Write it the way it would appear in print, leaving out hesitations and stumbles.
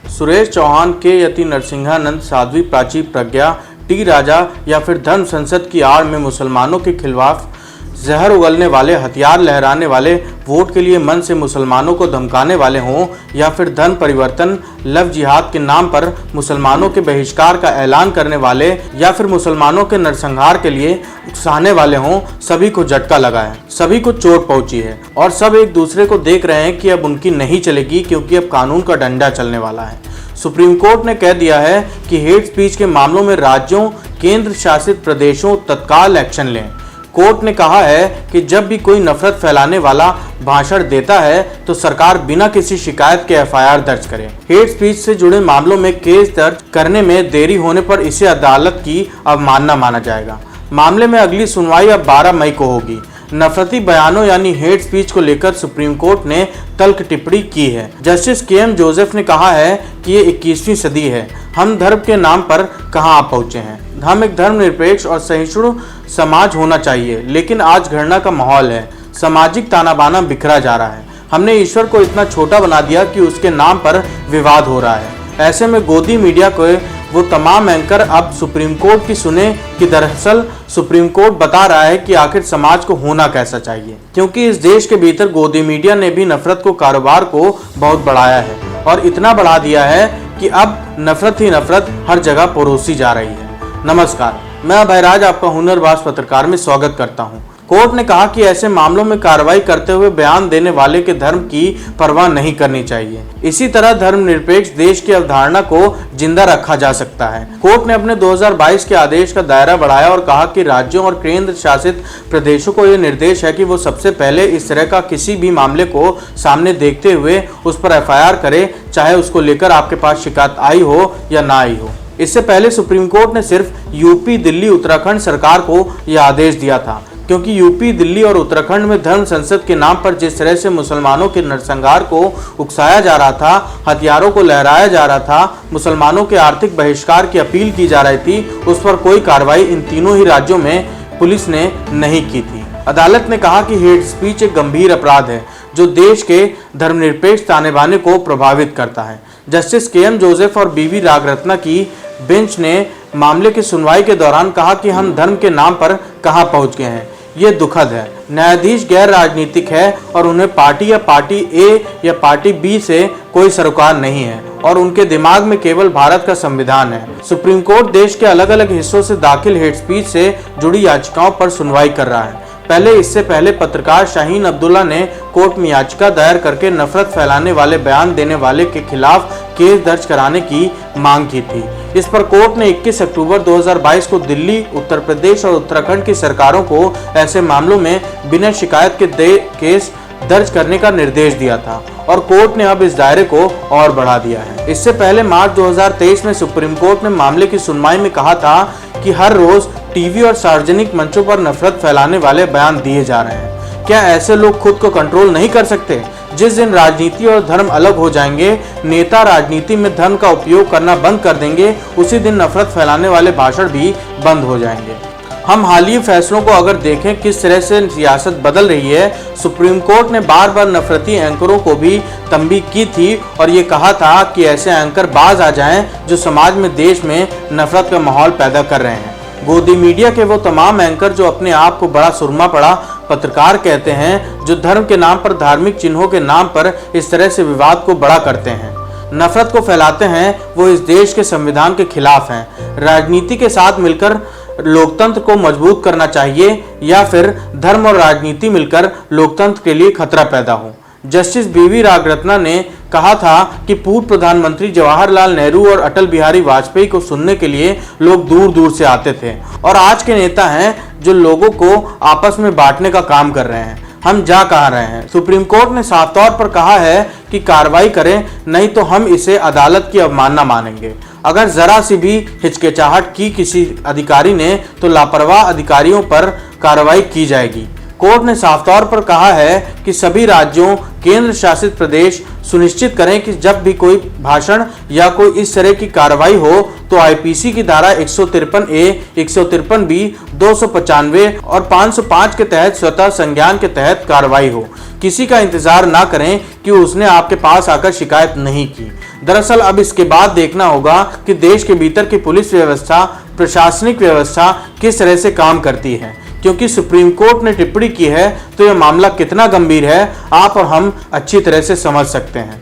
सुरेश चौहान, के यति नरसिंहानंद, साध्वी प्राची प्रज्ञा, टी राजा या फिर धर्म संसद की आड़ में मुसलमानों के खिलाफ जहर उगलने वाले, हथियार लहराने वाले, वोट के लिए मन से मुसलमानों को धमकाने वाले हों या फिर धर्म परिवर्तन, लव जिहाद के नाम पर मुसलमानों के बहिष्कार का ऐलान करने वाले या फिर मुसलमानों के नरसंहार के लिए उकसाने वाले हों, सभी को झटका लगा है, सभी को चोट पहुंची है और सब एक दूसरे को देख रहे हैं कि अब उनकी नहीं चलेगी, क्योंकि अब कानून का डंडा चलने वाला है। सुप्रीम कोर्ट ने कह दिया है कि हेट स्पीच के मामलों में राज्यों, केंद्र शासित प्रदेशों तत्काल एक्शन लें। कोर्ट ने कहा है कि जब भी कोई नफरत फैलाने वाला भाषण देता है तो सरकार बिना किसी शिकायत के एफआईआर दर्ज करे। हेट स्पीच से जुड़े मामलों में केस दर्ज करने में देरी होने पर इसे अदालत की अवमानना माना जाएगा। मामले में अगली सुनवाई अब 12 मई को होगी। नफरती बयानों यानी हेट स्पीच को लेकर सुप्रीम कोर्ट ने तल्ख टिप्पणी की है। Justice KM. जोसेफ ने कहा है कि ये 21वीं सदी है, हम धर्म के नाम पर कहां आ पहुंचे हैं। हम एक धर्मनिरपेक्ष और सहिष्णु समाज होना चाहिए, लेकिन आज घृणा का माहौल है, सामाजिक ताना बाना बिखरा जा रहा है। हमने ईश्वर को इतना छोटा बना दिया कि उसके नाम पर विवाद हो रहा है। ऐसे में गोदी मीडिया को वो तमाम एंकर अब सुप्रीम कोर्ट की सुने कि दरअसल सुप्रीम कोर्ट बता रहा है कि आखिर समाज को होना कैसा चाहिए, क्योंकि इस देश के भीतर गोदी मीडिया ने भी नफरत को कारोबार को बहुत बढ़ाया है और इतना बढ़ा दिया है कि अब नफरत ही नफरत हर जगह परोसी जा रही है। नमस्कार, मैं अभयराज आपका हुनरबाज पत्रकार में स्वागत करता हूं। कोर्ट ने कहा कि ऐसे मामलों में कार्रवाई करते हुए बयान देने वाले के धर्म की परवाह नहीं करनी चाहिए। इसी तरह धर्मनिरपेक्ष देश की अवधारणा को जिंदा रखा जा सकता है। कोर्ट ने अपने 2022 के आदेश का दायरा बढ़ाया और कहा कि राज्यों और केंद्र शासित प्रदेशों को यह निर्देश है कि वो सबसे पहले इस तरह का किसी भी मामले को सामने देखते हुए उस पर एफआईआर करे, चाहे उसको लेकर आपके पास शिकायत आई हो या ना आई हो। इससे पहले सुप्रीम कोर्ट ने सिर्फ यूपी, दिल्ली, उत्तराखंड सरकार को यह आदेश दिया था, क्योंकि यूपी, दिल्ली और उत्तराखंड में धर्म संसद के नाम पर जिस तरह से मुसलमानों के नरसंहार को उकसाया जा रहा था, हथियारों को लहराया जा रहा था, मुसलमानों के आर्थिक बहिष्कार की अपील की जा रही थी, उस पर कोई कार्रवाई इन तीनों ही राज्यों में पुलिस ने नहीं की थी। अदालत ने कहा कि हेट स्पीच एक गंभीर अपराध है जो देश के धर्मनिरपेक्ष ताने बाने को प्रभावित करता है। Justice KM. जोसेफ और बी.वी. रागरत्ना की बेंच ने मामले की सुनवाई के दौरान कहा कि हम धर्म के नाम पर कहां पहुंच गए हैं, ये दुखद है। न्यायाधीश गैर राजनीतिक है और उन्हें पार्टी या पार्टी ए या पार्टी बी से कोई सरोकार नहीं है और उनके दिमाग में केवल भारत का संविधान है। सुप्रीम कोर्ट देश के अलग अलग हिस्सों से दाखिल हेट स्पीच से जुड़ी याचिकाओं पर सुनवाई कर रहा है। इससे पहले पत्रकार शाहीन अब्दुल्ला ने कोर्ट में याचिका दायर करके नफरत फैलाने वाले बयान देने वाले के खिलाफ केस दर्ज कराने की मांग की थी। इस पर कोर्ट ने 21 अक्टूबर 2022 को दिल्ली, उत्तर प्रदेश और उत्तराखंड की सरकारों को ऐसे मामलों में बिना शिकायत के केस दर्ज करने का निर्देश दिया था और कोर्ट ने अब इस दायरे को और बढ़ा दिया है। इससे पहले मार्च 2023 में सुप्रीम कोर्ट ने मामले की सुनवाई में कहा था कि हर रोज टीवी और सार्वजनिक मंचों पर नफरत फैलाने वाले बयान दिए जा रहे हैं। क्या ऐसे लोग खुद को कंट्रोल नहीं कर सकते? जिस दिन राजनीति और धर्म अलग हो जाएंगे, नेता राजनीति में धर्म का उपयोग करना बंद कर देंगे, उसी दिन नफरत फैलाने वाले भाषण भी बंद हो जाएंगे। हम हालिया फैसलों को अगर देखें किस तरह से सियासत बदल रही है, सुप्रीम कोर्ट ने बार बार नफरती एंकरों को भी तंबीह की थी और ये कहा था कि ऐसे एंकर बाज आ जाएं जो समाज में, देश में नफरत का माहौल पैदा कर रहे हैं। गोदी मीडिया के वो तमाम एंकर जो अपने आप को बड़ा सुरमा पड़ा पत्रकार कहते हैं, जो धर्म के नाम पर, धार्मिक चिन्हों के नाम पर इस तरह से विवाद को बड़ा करते हैं, नफरत को फैलाते हैं, वो इस देश के संविधान के खिलाफ हैं। राजनीति के साथ मिलकर लोकतंत्र को मजबूत करना चाहिए या फिर धर्म और राजनीति मिलकर लोकतंत्र के लिए खतरा पैदा हो। Justice BV. रागरत्ना ने कहा था कि पूर्व प्रधानमंत्री जवाहरलाल नेहरू और अटल बिहारी वाजपेयी को सुनने के लिए लोग दूर दूर से आते थे और आज के नेता हैं जो लोगों को आपस में बांटने का काम कर रहे हैं। हम जा कहाँ रहे हैं? सुप्रीम कोर्ट ने साफ तौर पर कहा है कि कार्रवाई करें, नहीं तो हम इसे अदालत की अवमानना मानेंगे। अगर जरा सी भी हिचकिचाहट की किसी अधिकारी ने तो लापरवाह अधिकारियों पर कार्रवाई की जाएगी। कोर्ट ने साफ तौर पर कहा है कि सभी राज्यों, केंद्र शासित प्रदेश सुनिश्चित करें कि जब भी कोई भाषण या कोई इस तरह की कार्रवाई हो तो आईपीसी की धारा 153A, 153B, 295 और 505 के तहत स्वतः संज्ञान के तहत कार्रवाई हो। किसी का इंतजार ना करें कि उसने आपके पास आकर शिकायत नहीं की। दरअसल अब इसके बाद देखना होगा कि देश के भीतर की पुलिस व्यवस्था, प्रशासनिक व्यवस्था किस तरह से काम करती है, क्योंकि सुप्रीम कोर्ट ने टिप्पणी की है तो यह मामला कितना गंभीर है आप और हम अच्छी तरह से समझ सकते हैं।